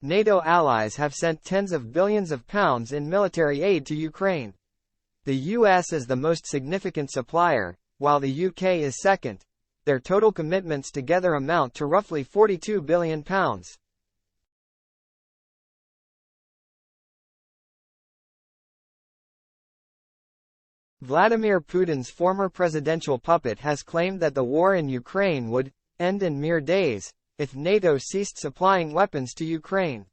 NATO allies have sent tens of billions of pounds in military aid to Ukraine. The US is the most significant supplier, while the UK is second. Their total commitments together amount to roughly £42 billion. Vladimir Putin's former presidential puppet has claimed that the war in Ukraine would end in mere days if NATO ceased supplying weapons to Ukraine.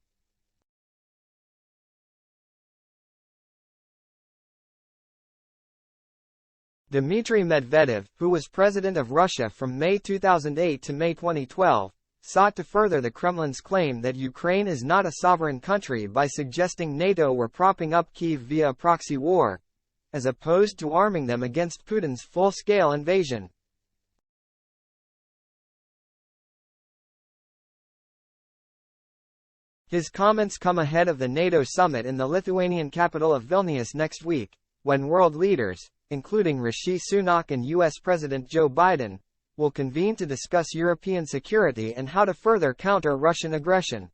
Dmitry Medvedev, who was president of Russia from May 2008 to May 2012, sought to further the Kremlin's claim that Ukraine is not a sovereign country by suggesting NATO were propping up Kyiv via a proxy war, as opposed to arming them against Putin's full-scale invasion. His comments come ahead of the NATO summit in the Lithuanian capital of Vilnius next week, when world leaders, including Rishi Sunak and US President Joe Biden, will convene to discuss European security and how to further counter Russian aggression.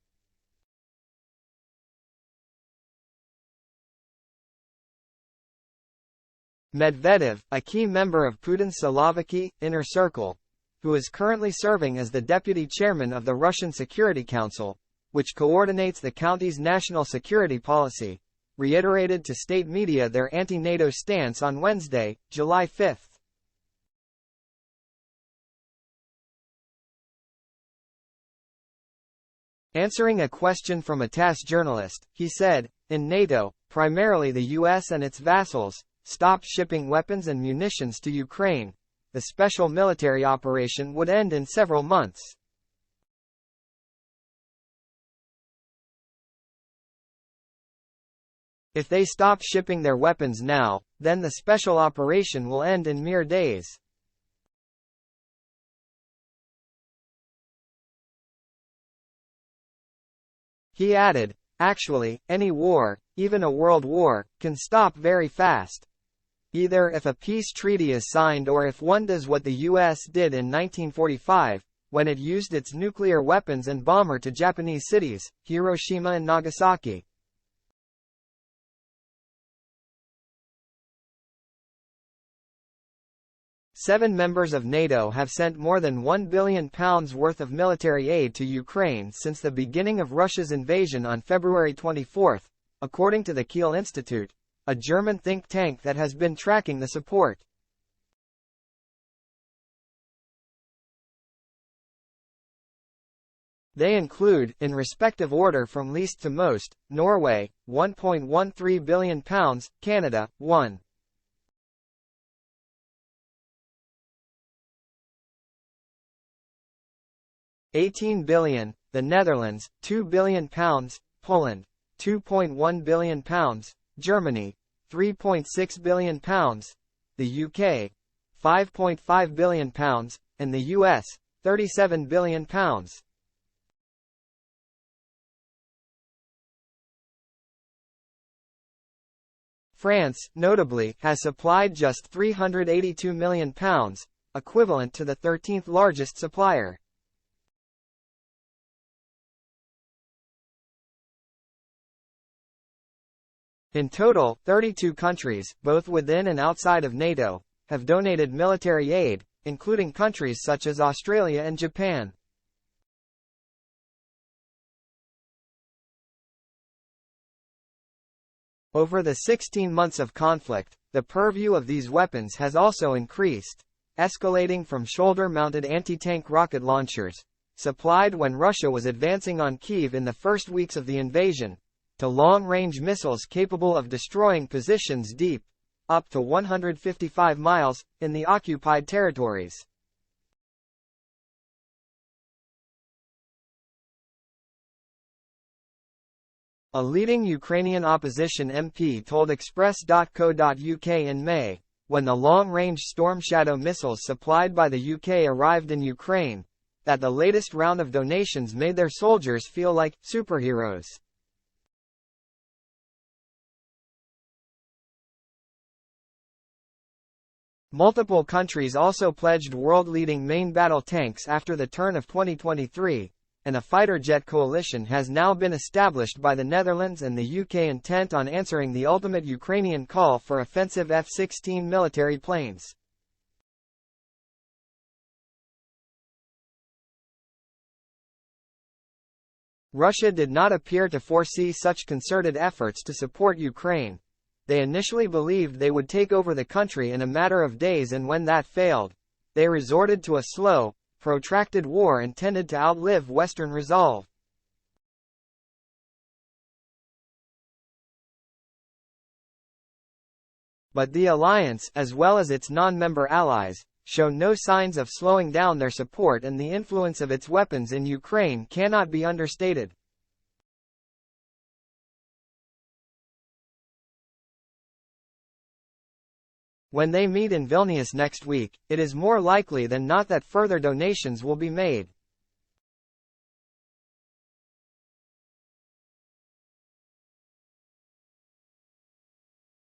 Medvedev, a key member of Putin's Siloviki inner circle, who is currently serving as the deputy chairman of the Russian Security Council, which coordinates the country's national security policy, reiterated to state media their anti-NATO stance on Wednesday, July 5. Answering a question from a TASS journalist, he said, "In NATO, primarily the US and its vassals, stopped shipping weapons and munitions to Ukraine. The special military operation would end in several months. If they stop shipping their weapons now, then the special operation will end in mere days." He added, "Actually, any war, even a world war, can stop very fast. Either if a peace treaty is signed or if one does what the US did in 1945, when it used its nuclear weapons and bomber to Japanese cities, Hiroshima and Nagasaki." Seven members of NATO have sent more than £1 billion worth of military aid to Ukraine since the beginning of Russia's invasion on February 24, according to the Kiel Institute, a German think tank that has been tracking the support. They include, in respective order from least to most, Norway, £1.13 billion, Canada, £1. 18 billion, the Netherlands, £2 billion, Poland, £2.1 billion, Germany, £3.6 billion, the UK, £5.5 billion, and the US, £37 billion. France, notably, has supplied just £382 million, equivalent to the 13th largest supplier. In total, 32 countries, both within and outside of NATO, have donated military aid, including countries such as Australia and Japan. Over the 16 months of conflict, the purview of these weapons has also increased, escalating from shoulder-mounted anti-tank rocket launchers, supplied when Russia was advancing on Kyiv in the first weeks of the invasion, to long-range missiles capable of destroying positions deep, up to 155 miles, in the occupied territories. A leading Ukrainian opposition MP told Express.co.uk in May, when the long-range Storm Shadow missiles supplied by the UK arrived in Ukraine, that the latest round of donations made their soldiers feel like superheroes. Multiple countries also pledged world-leading main battle tanks after the turn of 2023, and a fighter jet coalition has now been established by the Netherlands and the UK intent on answering the ultimate Ukrainian call for offensive F-16 military planes. Russia did not appear to foresee such concerted efforts to support Ukraine. They initially believed they would take over the country in a matter of days, and when that failed, they resorted to a slow, protracted war intended to outlive Western resolve. But the alliance, as well as its non-member allies, show no signs of slowing down their support, and the influence of its weapons in Ukraine cannot be understated. When they meet in Vilnius next week, it is more likely than not that further donations will be made.